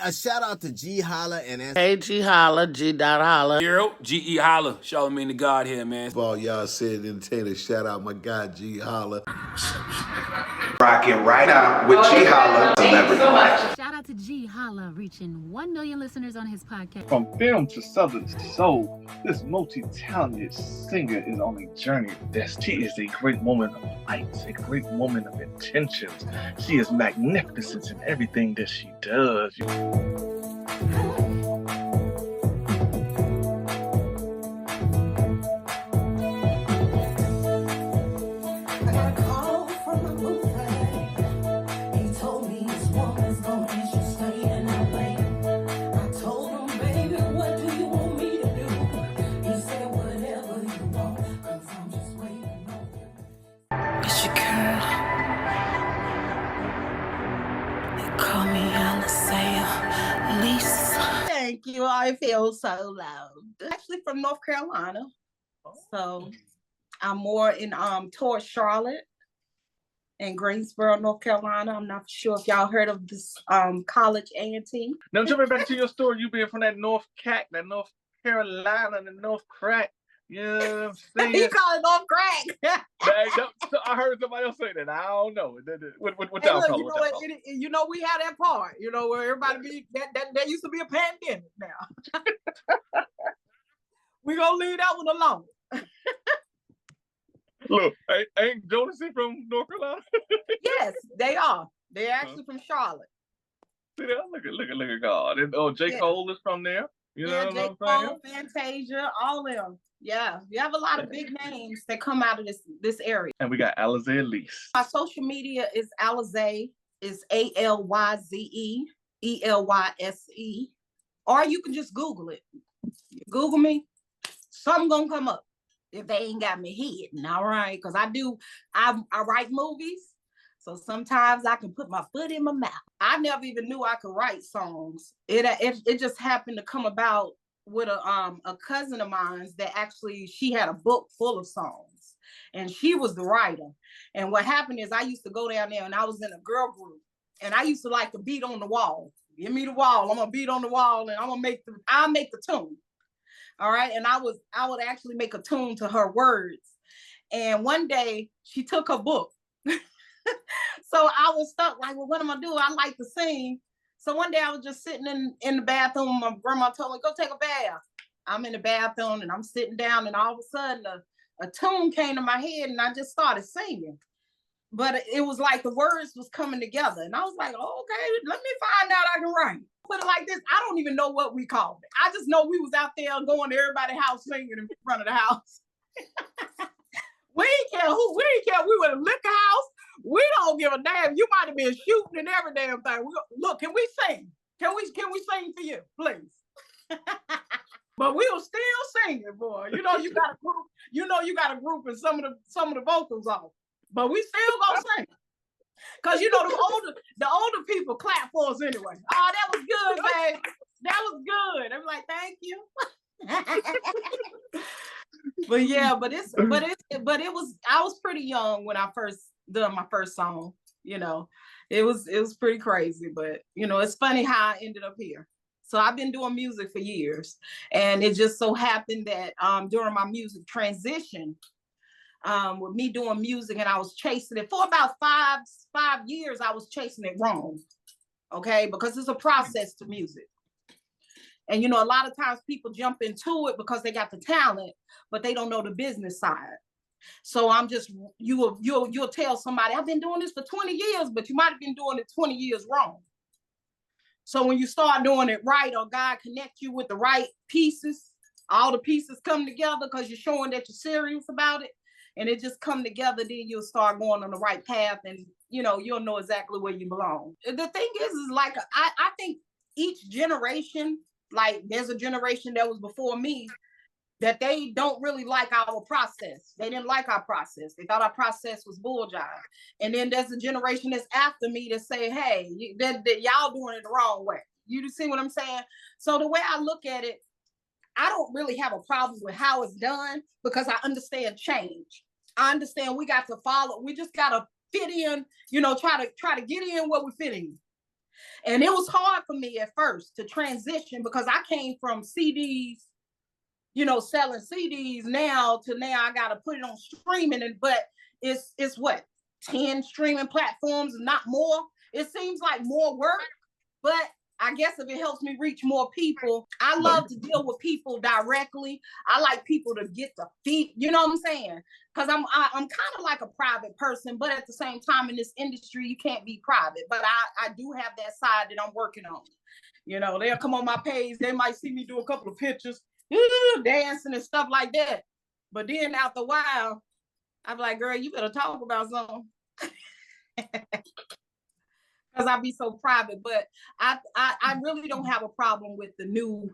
A shout out to Ge.Holla and Hey, GeHolla, G.Holla. Ge.Holla, shout me to God here, man. All y'all said entertainers, shout out my guy Ge.Holla. Rocking right now with Ge.Holla, Celebrity Life. Shout out to Ge.Holla, reaching 1 million listeners on his podcast. From film to Southern soul, this multi-talented singer is on a journey of destiny. She is a great woman of light, a great woman of intentions. She is magnificent in everything that she does. Thank you. I feel so loved. Actually from North Carolina. So I'm more in towards Charlotte and Greensboro, North Carolina. I'm not sure if y'all heard of this college A&T. Now jumping back to your story, you being from that North Carolina, the North Crack. You know what I'm saying? You call it North Crack. I heard somebody else say that. I don't know. What Hey, y'all look, call it? you know, we had that part, you know, where everybody be that used to be a pandemic now. We're gonna leave that one alone. Look, ain't Jodeci from North Carolina? Yes, they are. They're actually from Charlotte. See that? Look at God. And Ge.Holla is from there. You know what I'm saying? Fantasia, all of them. Yeah, we have a lot of big names that come out of this area. And we got ALYZE, Elise. My social media is ALYZE, is ALYZE, ELYSE, or you can just Google it. Google me, something gonna come up if they ain't got me hidden, all right? Because I write movies, so sometimes I can put my foot in my mouth. I never even knew I could write songs. It just happened to come about with a cousin of mine that actually, she had a book full of songs and she was the writer. And what happened is I used to go down there and I was in a girl group and I used to like to beat on the wall. Give me the wall, I'm gonna beat on the wall and I'll make the tune. All right, and I would actually make a tune to her words. And one day she took her book. So I was stuck like, well, what am I doing? I like to sing. So one day I was just sitting in the bathroom. My grandma told me, go take a bath. I'm in the bathroom and I'm sitting down and all of a sudden a tune came to my head and I just started singing. But it was like the words was coming together. And I was like, oh, okay, let me find out I can write. Put it like this, I don't even know what we called it. I just know we was out there going to everybody's house singing in front of the house. We didn't care who, we didn't care. We were in a liquor house. We don't give a damn. You might have been shooting and every damn thing. Look, can we sing? Can we sing for you, please? But we were still singing, boy. You know, you got a group. You know, you got a group and some of the vocals off. But we still gonna sing. Cause you know the older people clap for us anyway. Oh, that was good, babe. That was good. I'm like, thank you. But yeah, I was pretty young when I first done my first song. You know, it was pretty crazy, but you know, it's funny how I ended up here. So I've been doing music for years, and it just so happened that during my music transition, with me doing music, and I was chasing it for about five years. I was chasing it wrong, okay, because it's a process to music. And, you know, a lot of times people jump into it because they got the talent, but they don't know the business side. So I'm just, you'll tell somebody, I've been doing this for 20 years, but you might have been doing it 20 years wrong. So when you start doing it right, or God connect you with the right pieces, all the pieces come together because you're showing that you're serious about it, and it just come together, then you'll start going on the right path, and, you know, you'll know exactly where you belong. The thing is like, I think each generation, like there's a generation that was before me that they don't really like our process. They didn't like our process. They thought our process was bull jive. And then there's a generation that's after me to say, hey, y'all doing it the wrong way. You see what I'm saying? So the way I look at it, I don't really have a problem with how it's done because I understand change. I understand we got to follow. We just got to fit in, you know, try to get in where we fit in. And it was hard for me at first to transition because I came from CDs, you know, selling CDs now I got to put it on streaming. But it's what, 10 streaming platforms, not more. It seems like more work, but I guess if it helps me reach more people, I love to deal with people directly. I like people to get the feet, you know what I'm saying? Because I'm kind of like a private person, but at the same time in this industry, you can't be private. But I do have that side that I'm working on. You know, they'll come on my page, they might see me do a couple of pictures, dancing and stuff like that. But then after a while, I'm like, girl, you better talk about something. Because I be so private, but I really don't have a problem with the new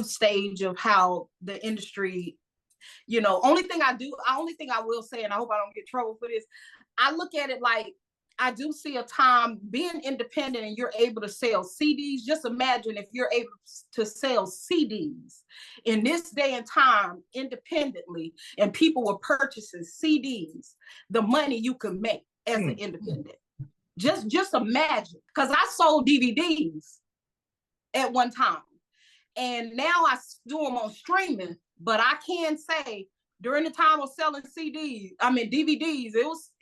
stage of how the industry, you know. Only thing I will say, and I hope I don't get trouble for this, I look at it like I do see a time being independent and you're able to sell CDs. Just imagine if you're able to sell CDs in this day and time independently, and people were purchasing CDs, the money you could make as an independent. Just imagine, because I sold DVDs at one time, and now I do them on streaming. But I can say during the time of selling DVDs,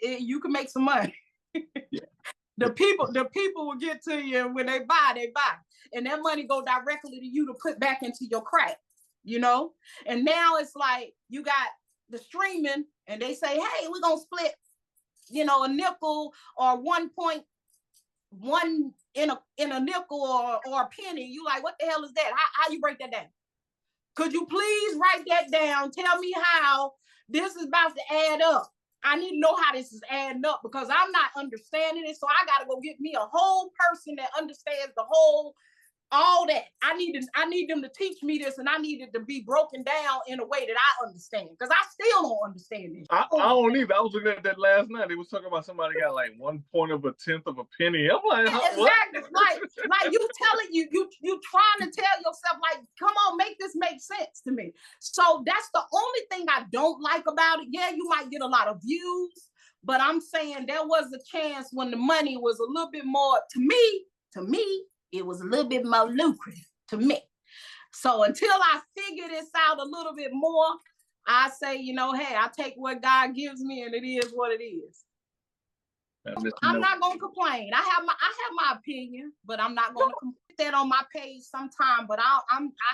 you can make some money. The people will get to you when they buy, and that money go directly to you to put back into your craft, you know. And now it's like you got the streaming, and they say, hey, we're gonna split, you know, a nickel or 1.1 in a nickel or a penny. You like, what the hell is that? How you break that down? Could you please write that down? Tell me how this is about to add up. I need to know how this is adding up, because I'm not understanding it. So I got to go get me a whole person that understands all that. I need them to teach me this, and I need it to be broken down in a way that I understand, because I still don't understand it. I don't either. I was looking at that last night. They was talking about somebody got like 1/10 of a penny. I'm like, exactly. What? like you telling you trying to tell yourself, like, come on, make this make sense to me. So that's the only thing I don't like about it. Yeah, you might get a lot of views, but I'm saying there was a chance when the money was a little bit more, to me, it was a little bit more lucrative to me. So until I figure this out a little bit more, I say, you know, hey, I take what God gives me, and it is what it is. I'm not gonna complain. I have my opinion, but I'm not gonna put that on my page sometime. But I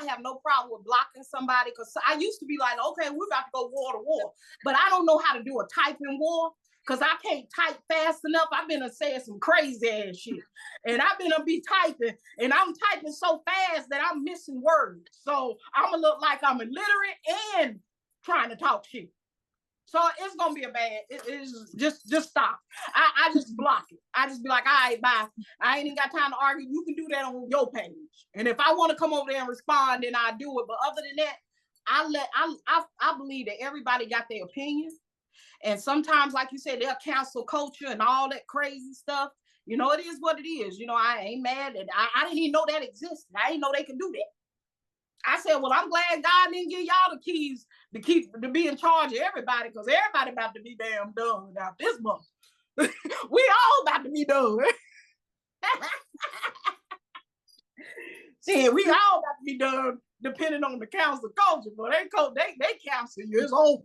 have no problem with blocking somebody, because I used to be like, okay, we're about to go war to war, but I don't know how to do a typing war, because I can't type fast enough. I've been saying some crazy ass shit, and I've been be typing, and I'm typing so fast that I'm missing words. So I'm gonna look like I'm illiterate and trying to talk shit. So it's gonna be a bad. It's just stop. I just block it. I just be like, all right, bye. I ain't even got time to argue. You can do that on your page, and if I want to come over there and respond, then I do it. But other than that, I believe that everybody got their opinion. And sometimes, like you said, they'll cancel culture and all that crazy stuff. You know, it is what it is. You know, I ain't mad at I didn't even know that existed. I didn't know they could do that. I said, well, I'm glad God didn't give y'all the keys to be in charge of everybody, because everybody about to be damn done out this month. We all about to be done. See, we all about to be done, depending on the council culture. But they counsel you. It's over.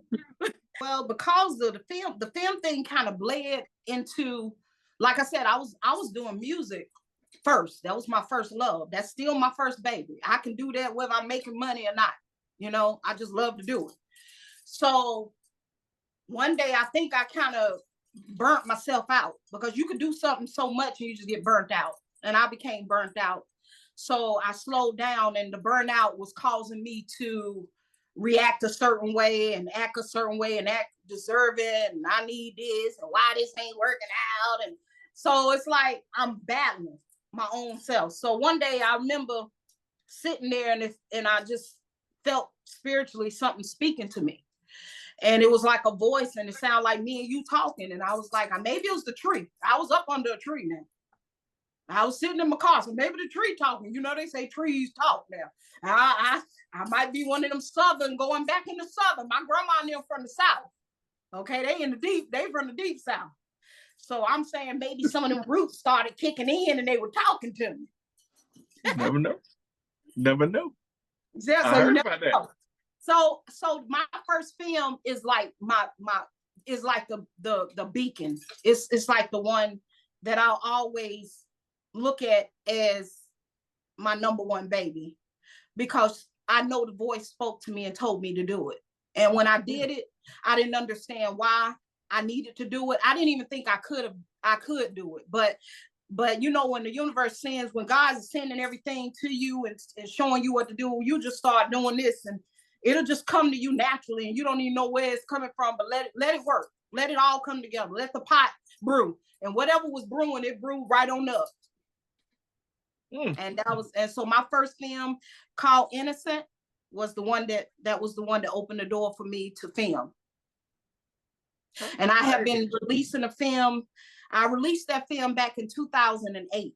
Well, because of the film thing kind of bled into, like I said, I was doing music first. That was my first love. That's still my first baby. I can do that whether I'm making money or not. You know, I just love to do it. So one day I think I kind of burnt myself out, because you could do something so much and you just get burnt out. And I became burnt out. So I slowed down, and the burnout was causing me to react a certain way and act a certain way and act deserving, and I need this, and why this ain't working out. And so it's like I'm battling my own self. So one day I remember sitting there, and I just felt spiritually something speaking to me. And it was like a voice, and it sounded like me and you talking. And I was like, maybe it was the tree. I was up under a tree now. I was sitting in my car, so maybe the tree talking. You know, they say trees talk now. I might be one of them Southern, going back into Southern. My grandma and them from the South. Okay, they from the deep South. So I'm saying maybe some of them roots started kicking in and they were talking to me. Never know. Never know. Yeah, so you never know. So my first film is like is like the beacon. It's like the one that I'll always look at as my number one baby, because I know the voice spoke to me and told me to do it. And when I did it, I didn't understand why I needed to do it. I didn't even think I could do it. But you know, when the universe sends, when God is sending everything to you and showing you what to do, you just start doing this and it'll just come to you naturally, and you don't even know where it's coming from, but let it work. Let it all come together. Let the pot brew. And whatever was brewing, it brewed right on up. And so my first film, called Innocent, was the one that was the one that opened the door for me to film. And I have been releasing a film. I released that film back in 2008.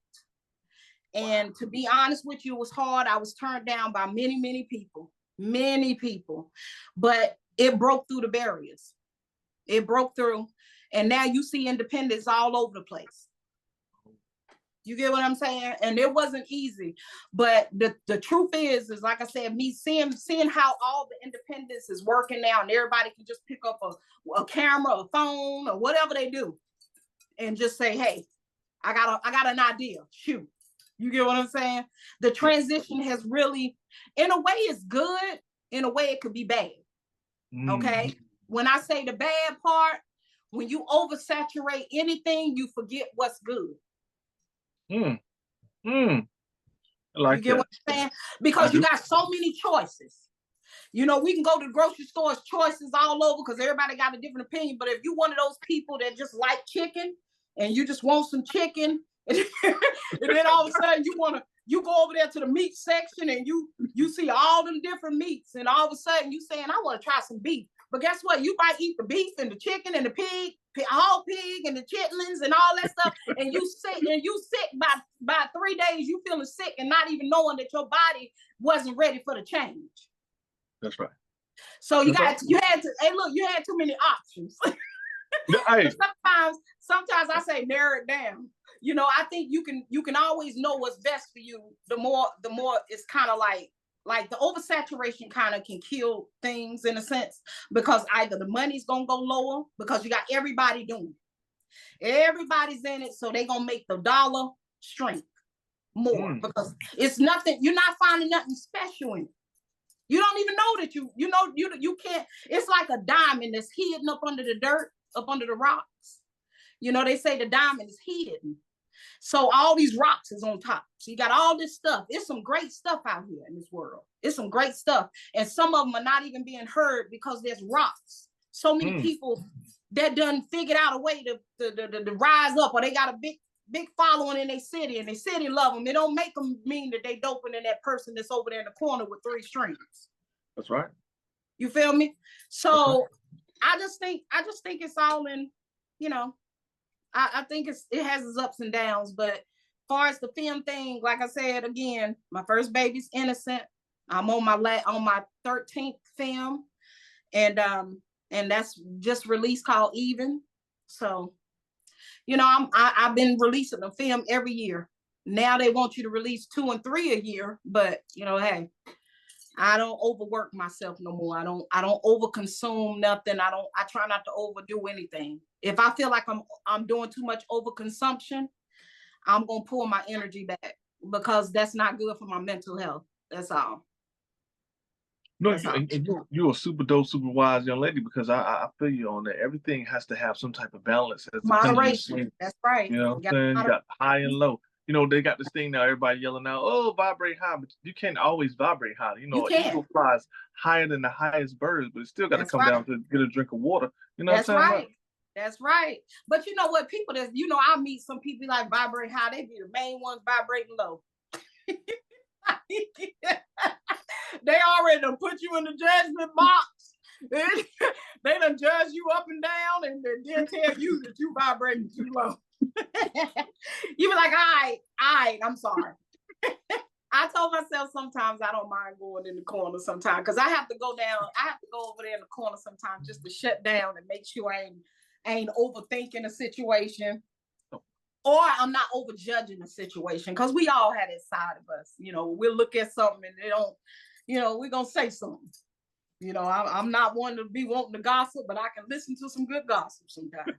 And to be honest with you, it was hard. I was turned down by many people, but it broke through the barriers. It broke through, and now you see independence all over the place. You get what I'm saying? And it wasn't easy, but the truth is like I said, me seeing how all the independence is working now, and everybody can just pick up a camera, a phone, or whatever they do, and just say, hey, I got an idea, shoot. You get what I'm saying? The transition has really, in a way, it's good. In a way, it could be bad. Okay? When I say the bad part, when you oversaturate anything, you forget what's good. Like you get what I'm saying? Because you got so many choices. You know, we can go to the grocery stores, choices all over, because everybody got a different opinion. But if you one of those people that just like chicken and you just want some chicken, and then all of a sudden you go over there to the meat section and you see all them different meats, and all of a sudden you saying, I want to try some beef. But guess what? You might eat the beef and the chicken and the pig, whole pig and the chitlins and all that stuff, and you sick by 3 days. You feeling sick and not even knowing that your body wasn't ready for the change. That's right. So you had too many options. Sometimes I say narrow it down. You know, I think you can always know what's best for you. The more it's kind of like the oversaturation kind of can kill things in a sense, because either the money's gonna go lower because you got everybody doing it. Everybody's in it, so they're gonna make the dollar shrink more because it's nothing. You're not finding nothing special in it. You don't even know that you can't. It's like a diamond that's hidden up under the dirt, up under the rocks. You know, they say the diamond is hidden. So all these rocks is on top. So you got all this stuff. It's some great stuff out here in this world. It's some great stuff. And some of them are not even being heard because there's rocks. So many people that done figured out a way to rise up, or they got a big following in their city, and their city love them. It don't make them mean that they doping than that person that's over there in the corner with 3 strings. That's right. You feel me? So I just think it's all in, you know, I think it has its ups and downs, but as far as the film thing, like I said, again, my first baby's Innocent. I'm on my 13th film, and that's just released, called Even. So, you know, I've been releasing a film every year. Now they want you to release 2 and 3 a year, but you know, hey, I don't overwork myself no more. I don't overconsume nothing. I try not to overdo anything. If I feel like I'm doing too much overconsumption, I'm gonna pull my energy back, because that's not good for my mental health. That's all. No, you're a super dope, super wise young lady, because I feel you on that. Everything has to have some type of balance. Moderation. That's right. You know what I'm saying? You got high and low. You know, they got this thing now, everybody yelling out, oh, vibrate high, but you can't always vibrate high. You know, an eagle flies higher than the highest birds, but it still got to come down to get a drink of water. You know what I'm saying? Right. That's right. But you know what? People that, you know, I meet some people like vibrate high, they be the main ones vibrating low. They already done put you in the judgment box. They done judge you up and down, and then tell you that you vibrating too low. You be like, all right, I'm sorry. I told myself sometimes I don't mind going in the corner sometimes, because I have to go over there in the corner sometimes just to shut down and make sure I ain't overthinking a situation, or I'm not overjudging a situation, because we all had that side of us. You know, we'll look at something and they don't, you know, we're gonna say something. You know, I'm not one to be wanting to gossip, but I can listen to some good gossip sometimes.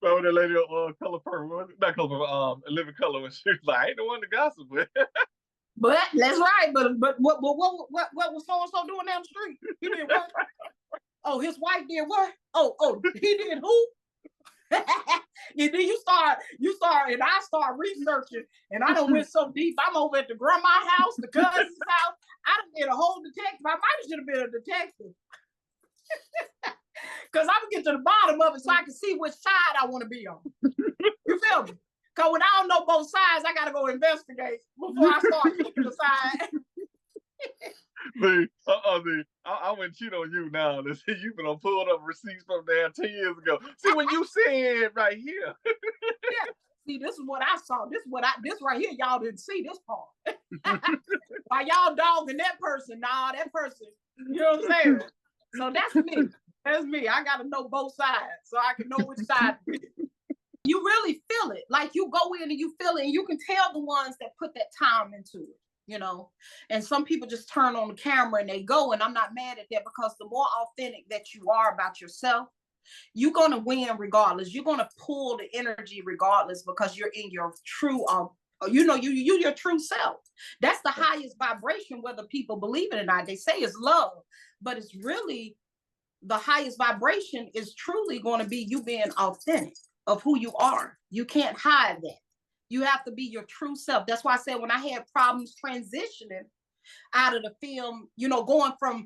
So the lady color purple, not color purple, living color, when she was like, I ain't the one to gossip with. But that's right. But what was so and so doing down the street? He did what? Oh, his wife did what? Oh, he did who? And then you start, and I start researching, and I done went so deep. I'm over at the grandma's house, the cousin's house. I done been a whole detective. I might have should have been a detective. Because I'm gonna get to the bottom of it so I can see which side I want to be on. You feel me? Because when I don't know both sides, I gotta go investigate before I start picking a side. I wouldn't cheat on you now. You've been pulled up receipts from there 10 years ago. See, when you said right here. Yeah. See, this is what I saw. This right here, y'all didn't see this part. While y'all dogging that person, that person, you know what I'm saying? So that's me. That's me. I gotta know both sides so I can know which side to pick. You really feel it. Like you go in and you feel it, and you can tell the ones that put that time into it, you know. And some people just turn on the camera and they go, and I'm not mad at that, because the more authentic that you are about yourself, you're gonna win regardless. You're gonna pull the energy regardless, because you're in your true you know, you your true self. That's the highest vibration, whether people believe it or not. They say it's love, but it's really the highest vibration is truly going to be you being authentic of who you are. You can't hide that. You have to be your true self. That's why I said when I had problems transitioning out of the film, you know, going from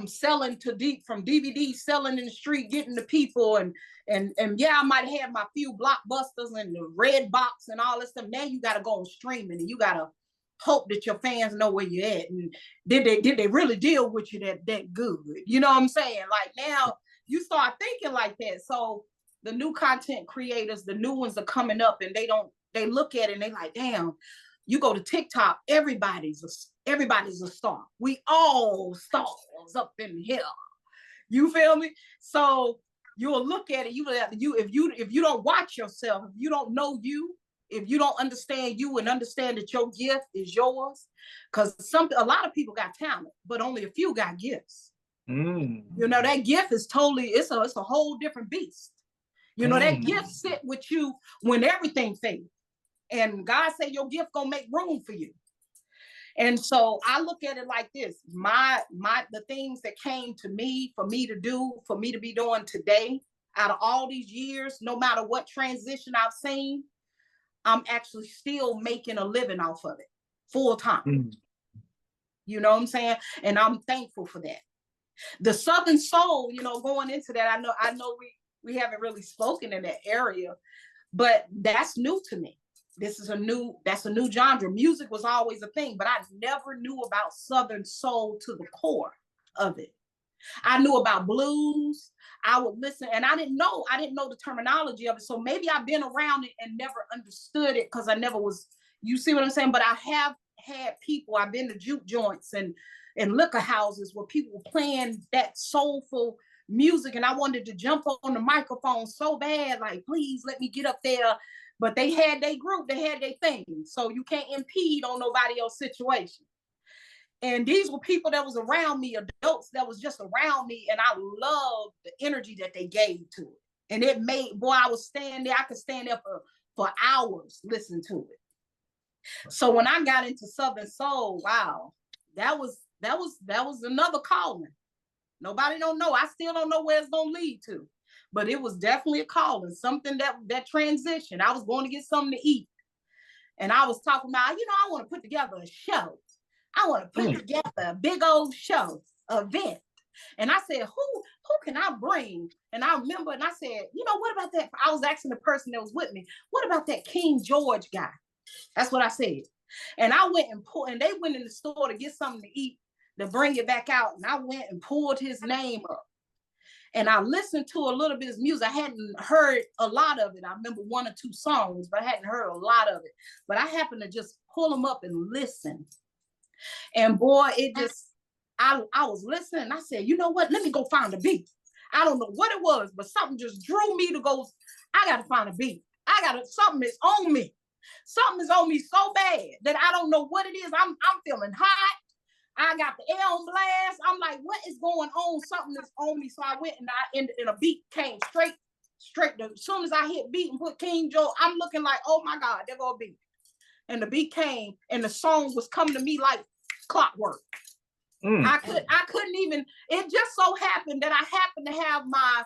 selling to from DVD, selling in the street, getting to people, and yeah, I might have my few blockbusters and the red box and all this stuff. Now you got to go on streaming, and you got to hope that your fans know where you're at, and did they really deal with you that good? You know what I'm saying? Like now you start thinking like that. So the new content creators, the new ones are coming up, and they look at it and they like, damn, you go to TikTok, everybody's a star. We all stars up in here. You feel me? So you'll look at it, if you don't watch yourself, if you don't know you, if you don't understand you and understand that your gift is yours, because a lot of people got talent, but only a few got gifts. You know, that gift is totally, it's a whole different beast. You know, that gift sit with you when everything fades. And God said your gift gonna make room for you. And so I look at it like this: the things that came to me for me to do, for me to be doing today, out of all these years, no matter what transition I've seen, I'm actually still making a living off of it full time. You know what I'm saying? And I'm thankful for that. The Southern Soul, you know, going into that, I know we haven't really spoken in that area, but that's new to me. That's a new genre. Music was always a thing, but I never knew about Southern Soul to the core of it. I knew about blues. I would listen, and I didn't know the terminology of it. So maybe I've been around it and never understood it, because I never was, you see what I'm saying? But I have had people, I've been to juke joints and liquor houses where people were playing that soulful music, and I wanted to jump on the microphone so bad, like, please let me get up there. But they had their group, they had their thing. So you can't impede on nobody else's situation. And these were people that was around me, adults that was just around me. And I loved the energy that they gave to it. And it made, boy, I was standing there, I could stand there for hours listening to it. So when I got into Southern Soul, wow, that was another calling. Nobody don't know. I still don't know where it's gonna lead to. But it was definitely a calling, something that transition. I was going to get something to eat. And I was talking about, you know, I want to put together a show. I want to put together a big old show, event. And I said, who can I bring? And I remember, and I said, you know, what about that? I was asking the person that was with me, what about that King George guy? That's what I said. And I went and they went in the store to get something to eat, to bring it back out. And I went and pulled his name up. And I listened to a little bit of his music. I hadn't heard a lot of it. I remember 1 or 2 songs, but I hadn't heard a lot of it. But I happened to just pull them up and listen. And boy, it just, I was listening and I said, you know what? Let me go find a beat. I don't know what it was, but something just drew me to go, I got to find a beat. Something is on me. Something is on me so bad that I don't know what it is. I'm feeling hot. I got the air on blast. I'm like, what is going on? Something is on me. So I went and a beat came straight. As soon as I hit beat and put King Joe, I'm looking like, oh my God, there go a beat. And the beat came and the song was coming to me like clockwork. I couldn't even, it just so happened that I happened to have my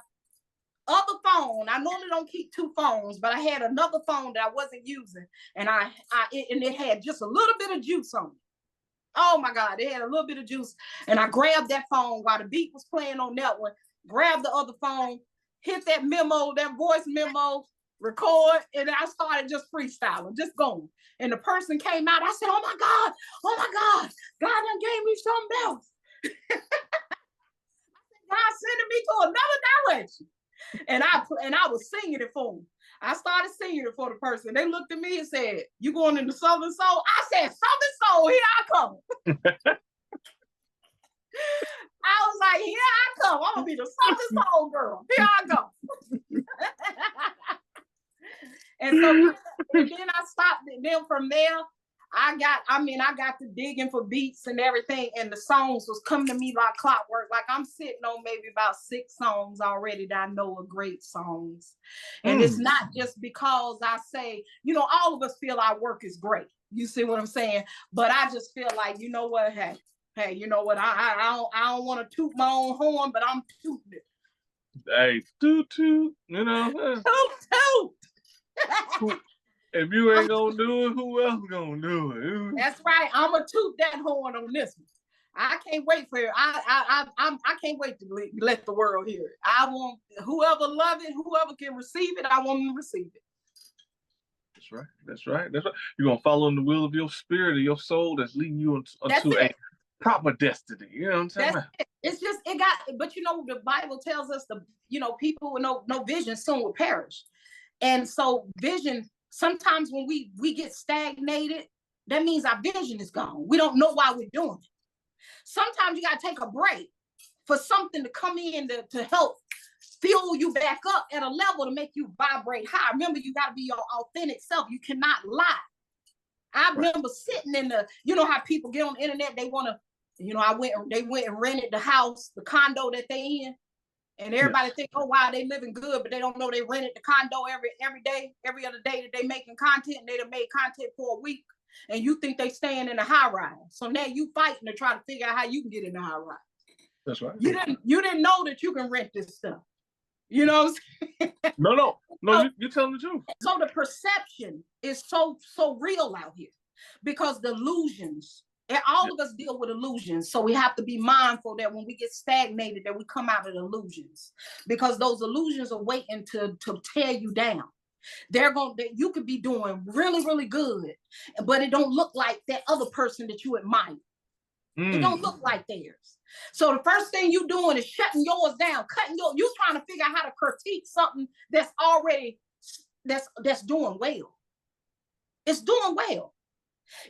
other phone. I normally don't keep two phones, but I had another phone that I wasn't using. And it had just a little bit of juice on it. Oh my God, it had a little bit of juice. And I grabbed that phone while the beat was playing on that one, grabbed the other phone, hit that memo, that voice memo, record, and I started just freestyling, just going. And the person came out, I said, oh my God, God done gave me something else. God sending me to another direction. And I was singing it for them. I started singing it for the person. They looked at me and said, you going into Southern Soul? I said, Southern Soul, here I come. I was like, here I come. I'm gonna be the Southern Soul girl. Here I go. And then I stopped. And then from there, I got to digging for beats and everything, and the songs was coming to me like clockwork. Like I'm sitting on maybe about 6 songs already that I know are great songs. And it's not just because I say, all of us feel our work is great. You see what I'm saying? But I just feel like, you know what? Hey, you know what? I don't want to toot my own horn, but I'm tooting it. Hey, toot, toot. Toot. If you ain't gonna do it, who else gonna do it? That's right. I'm gonna toot that horn on this one. I can't wait for it. I can't wait to let the world hear it. I want whoever love it, whoever can receive it, I want them to receive it. That's right. You're gonna follow in the will of your spirit or your soul that's leading you into a proper destiny. You know what I'm saying? It's just but the Bible tells us people with no vision soon will perish. And so vision, sometimes when we get stagnated, that means our vision is gone. We don't know why we're doing it. Sometimes you got to take a break for something to come in to help fuel you back up at a level to make you vibrate high. Remember, you got to be your authentic self. You cannot lie. I remember sitting in how people get on the internet, they want to, they went and rented the house, the condo that they in. And everybody think, oh, wow, they living good, but they don't know they rented the condo every day, every other day that they making content, and they done made content for a week. And you think they staying in a high rise. So now you fighting to try to figure out how you can get in the high rise. That's right. You didn't know that you can rent this stuff. You know what I'm saying? No, you're telling the truth. So the perception is so real out here because the illusions, and all of us deal with illusions. So we have to be mindful that when we get stagnated, that we come out of the illusions, because those illusions are waiting to tear you down. You could be doing really, really good, but it don't look like that other person that you admire. It don't look like theirs. So the first thing you doing is shutting yours down, you trying to figure out how to critique something that's already, that's doing well. It's doing well.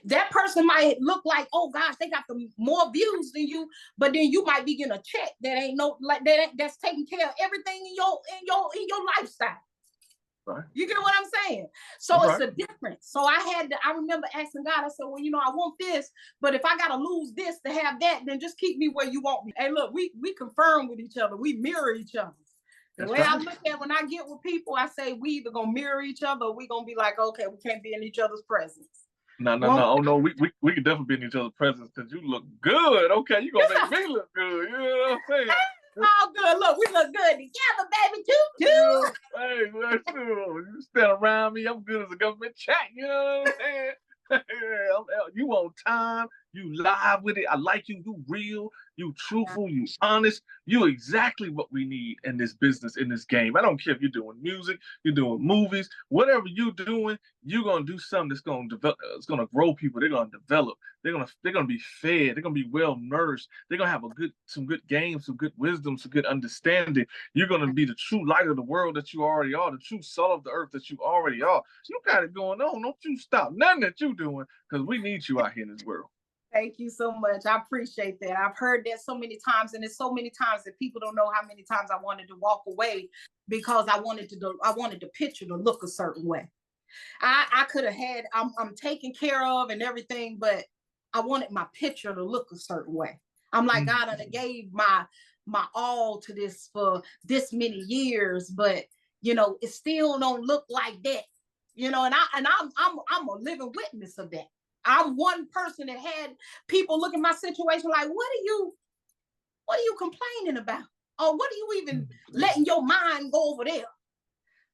That person might look like, oh gosh, they got the more views than you, but then you might be getting a check that ain't that's taking care of everything in your lifestyle. Right. You get what I'm saying? So it's a difference. So I remember asking God, I said, well, I want this, but if I gotta lose this to have that, then just keep me where you want me. Hey, look, we confirm with each other, we mirror each other. The way I look at when I get with people, I say we either gonna mirror each other or we gonna be like, okay, we can't be in each other's presence. No. Oh no, we can definitely be in each other's presence because you look good. Okay, you gonna make me look good. You know what I'm saying? All good. Look, we look good together, baby. Too. Hey, you stand around me, I'm good as a government check. You know what I'm saying? You on time, you live with it. I like you. You real, you truthful, you honest. You exactly what we need in this business, in this game. I don't care if you're doing music, you're doing movies, whatever you're doing, you're gonna do something that's gonna develop. It's gonna grow people. They're gonna develop. They're gonna be fed. They're gonna be well nourished. They're gonna have some good games, some good wisdom, some good understanding. You're gonna be the true light of the world that you already are, the true salt of the earth that you already are. You got it going on. Don't you stop nothing that you're doing, because we need you out here in this world. Thank you so much. I appreciate that. I've heard that so many times, and it's so many times that people don't know how many times I wanted to walk away because I wanted the picture to look a certain way. I could have had, I'm taken care of and everything, but I wanted my picture to look a certain way. I'm like, God, I gave my all to this for this many years, but you know, it still don't look like that. You know, and I'm a living witness of that. I'm one person that had people look at my situation like, what are you complaining about? Or what are you even letting your mind go over there?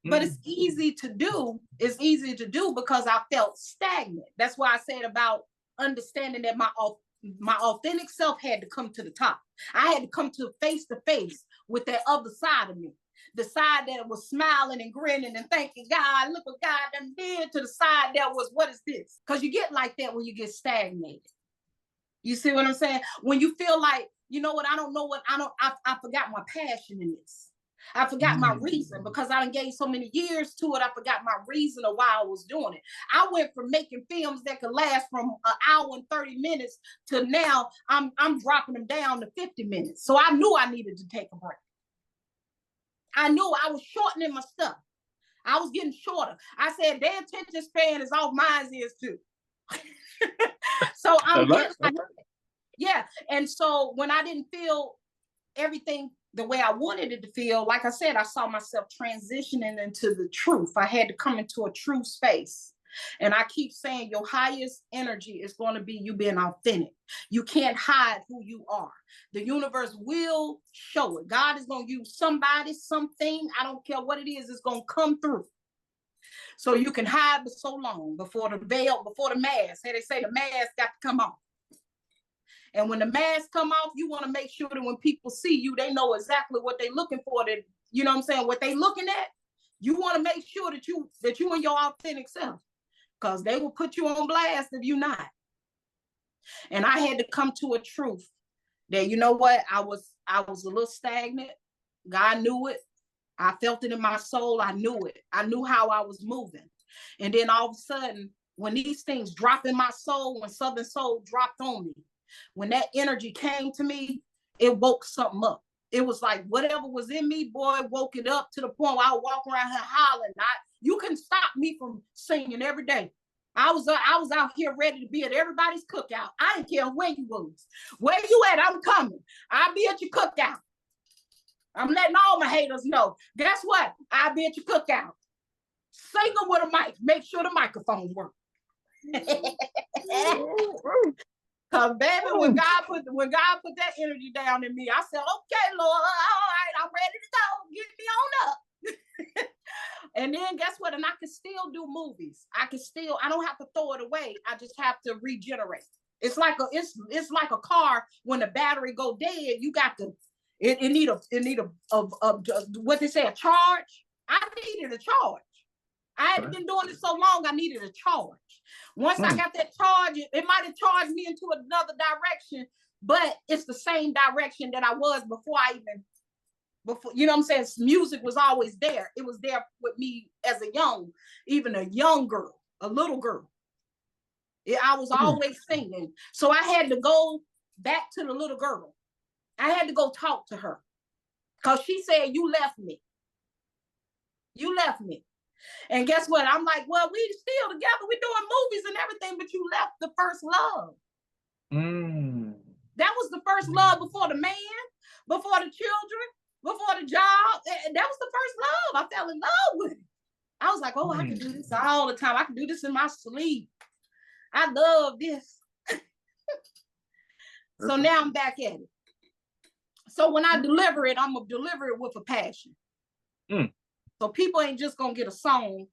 But it's easy to do. It's easy to do because I felt stagnant. That's why I said about understanding that my authentic self had to come to the top. I had to come to face with that other side of me. The side that was smiling and grinning and thanking God, look what God done did, to the side that was, what is this? Because you get like that when you get stagnated. You see what I'm saying? When you feel like, you know what, I forgot my passion in this. I forgot my reason because I gave so many years to it. I forgot my reason of why I was doing it. I went from making films that could last from an hour and 30 minutes to now I'm dropping them down to 50 minutes. So I knew I needed to take a break. I knew I was shortening my stuff. I was getting shorter. I said, their attention span is off, mine is too. So I'm yeah. And so when I didn't feel everything the way I wanted it to feel, like I said, I saw myself transitioning into the truth. I had to come into a true space. And I keep saying your highest energy is going to be you being authentic. You can't hide who you are. The universe will show it. God is going to use somebody, something, I don't care what it is, it's going to come through. So you can hide for so long before the veil, before the mask. Hey, they say the mask got to come off. And when the mask come off, you want to make sure that when people see you, they know exactly what they're looking for. That, you know what I'm saying? What they looking at, you want to make sure that you and your authentic self, because they will put you on blast if you're not. And I had to come to a truth that, you know what, I was a little stagnant. God knew it. I felt it in my soul. I knew it. I knew how I was moving. And then all of a sudden, when these things dropped in my soul, when Southern Soul dropped on me, when that energy came to me, it woke something up. It was like whatever was in me, boy, woke it up to the point where I would walk around here hollering. You couldn't stop me from singing every day. I was out here ready to be at everybody's cookout. I didn't care where you was. Where you at, I'm coming. I'll be at your cookout. I'm letting all my haters know. Guess what? I'll be at your cookout. Sing them with a mic. Make sure the microphone works. Cause baby, when God put that energy down in me, I said, okay, Lord, all right, I'm ready to go. Get me on up. And then guess what? And I can still do movies. I don't have to throw it away. I just have to regenerate. It's like a car when the battery go dead. You got to it need a what they say, a charge. I needed a charge. I had been doing it so long, I needed a charge. Once I got that charge, it might have charged me into another direction, but it's the same direction that I was before, you know what I'm saying? Music was always there. It was there with me as a young girl, a little girl. I was always singing. So I had to go back to the little girl. I had to go talk to her because she said, you left me. You left me. And guess what? I'm like, well, we still together. We're doing movies and everything, but you left the first love. That was the first love before the man, before the children, before the job. That was the first love. I fell in love with it. I was like, oh, I can do this all the time. I can do this in my sleep. I love this. So now I'm back at it. So when I deliver it, I'm going to deliver it with a passion. So people ain't just gonna get a song;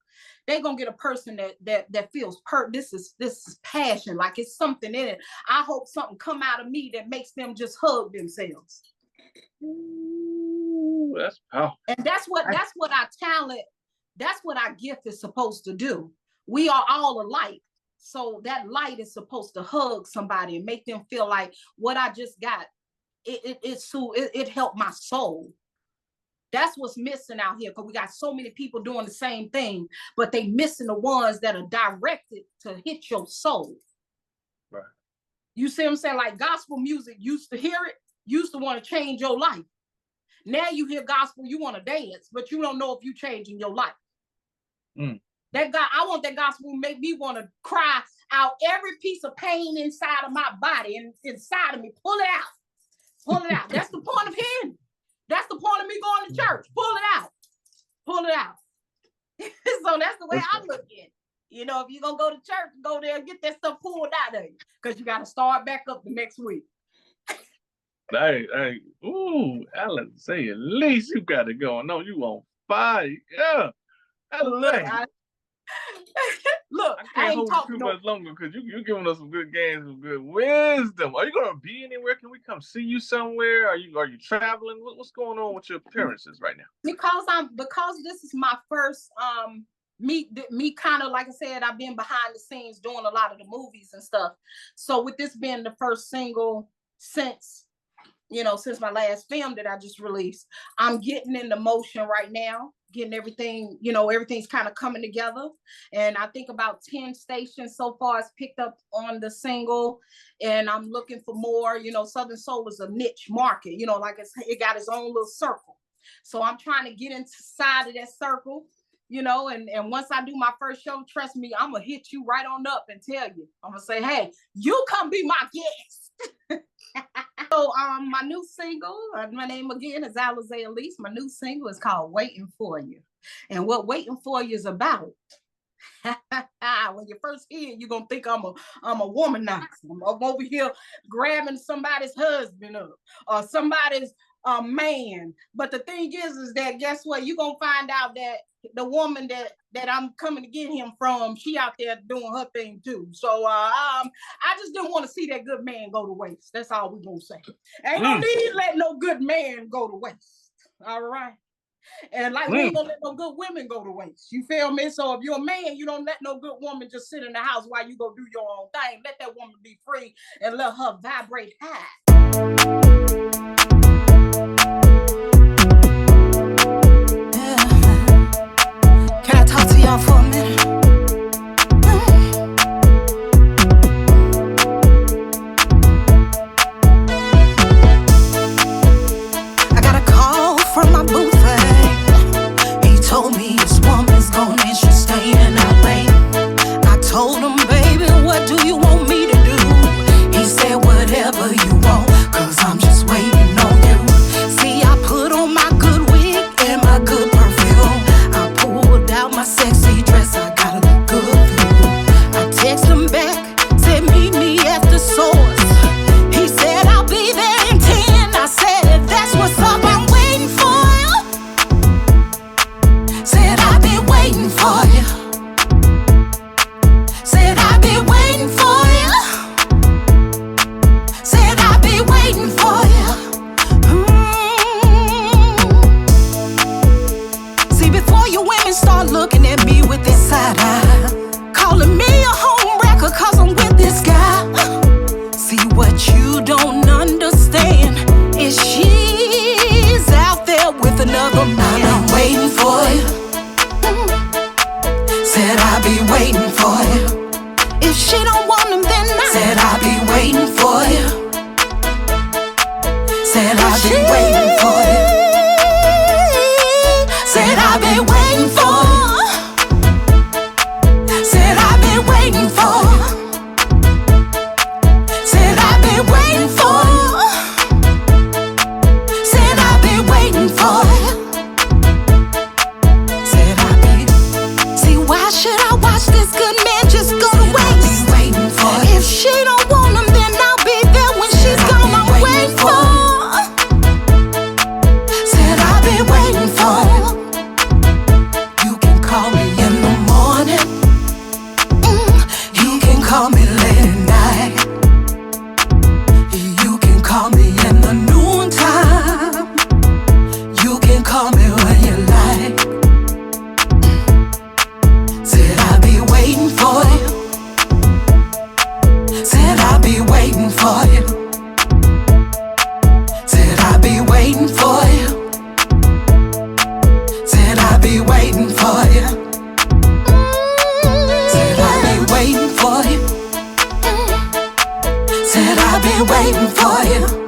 they gonna get a person that feels this is passion, like it's something in it. I hope something come out of me that makes them just hug themselves. Ooh, that's powerful. And that's what our talent, that's what our gift is supposed to do. We are all alike, so that light is supposed to hug somebody and make them feel like what I just got. It helped my soul. That's what's missing out here, because we got so many people doing the same thing, but they missing the ones that are directed to hit your soul. Right. You see what I'm saying? Like gospel music, used to hear it, used to want to change your life. Now you hear gospel, you want to dance, but you don't know if you changing your life. That God, I want that gospel to make me want to cry out every piece of pain inside of my body and inside of me. Pull it out. Pull it out. That's the point of hearing. That's the point of me going to church. Pull it out. Pull it out. So that's the way I look at it. You know, if you're going to go to church, go there and get that stuff pulled out of you. Because you got to start back up the next week. Hey, ooh, ALYZE, at least you got it going on. You on fire. Yeah. Look, I can't hold you too much longer because you're giving us some good games, some good wisdom. Are you gonna be anywhere? Can we come see you somewhere? Are you traveling? What's going on with your appearances right now? Because this is my first me kind of, like I said, I've been behind the scenes doing a lot of the movies and stuff. So with this being the first single since my last film that I just released, I'm getting into motion right now. Getting everything, everything's kind of coming together. And I think about 10 stations so far has picked up on the single. And I'm looking for more. Southern Soul is a niche market, like it got its own little circle. So I'm trying to get inside of that circle, and once I do my first show, trust me, I'm going to hit you right on up and tell you. I'm going to say, hey, you come be my guest. So my new single, my name again is ALYZE Elise. My new single is called Waitin for You. And what Waitin for You is about, when you first hear it, you're gonna think I'm a womanizer. I'm over here grabbing somebody's husband up or somebody's man. But the thing is that guess what? You're gonna find out that the woman that I'm coming to get him from, she out there doing her thing too. So I just didn't want to see that good man go to waste. That's all we're gonna say. Ain't no need to let no good man go to waste. All right. And like we ain't gonna let no good women go to waste. You feel me? So if you're a man, you don't let no good woman just sit in the house while you go do your own thing. Let that woman be free and let her vibrate high. Y'all for a minute. I got a call from my boo thing. He told me his woman's gone and she's staying out late. I told him, baby, what do you want me to do? He said, whatever you want, cause I'm just waiting on you. See, I put on my good wig and my good perfume. I pulled out my sexy dress, I gotta look good for you. I text him back, said meet me at the source. He said I'll be there in 10. I said that's what's up, I'm waiting for you. Said I've been waiting for you. Said I've been waiting for you. Said I've been waiting for you. See, before you women start looking at me with this side eye, calling me a home wrecker cause I'm with this guy. See, what you don't understand is she's out there with another man. I'm waiting for you. Said I'll be waiting for you. If she don't want him, then I said I'll be waiting for you. Said I'll be waiting for you. Said I've been waiting for. Said I've been waiting for. Said I've been waiting for. Said I've been waiting for. Said I'll be. See, why should I watch this good man just go to waste? Waiting for. If she don't want him, then I'll be there when she's gone. I'm waiting for. Said I've been waiting for. You can call me in the morning. You can call me late at night. You can call me in the noontime. You can call me when you like. Said for you.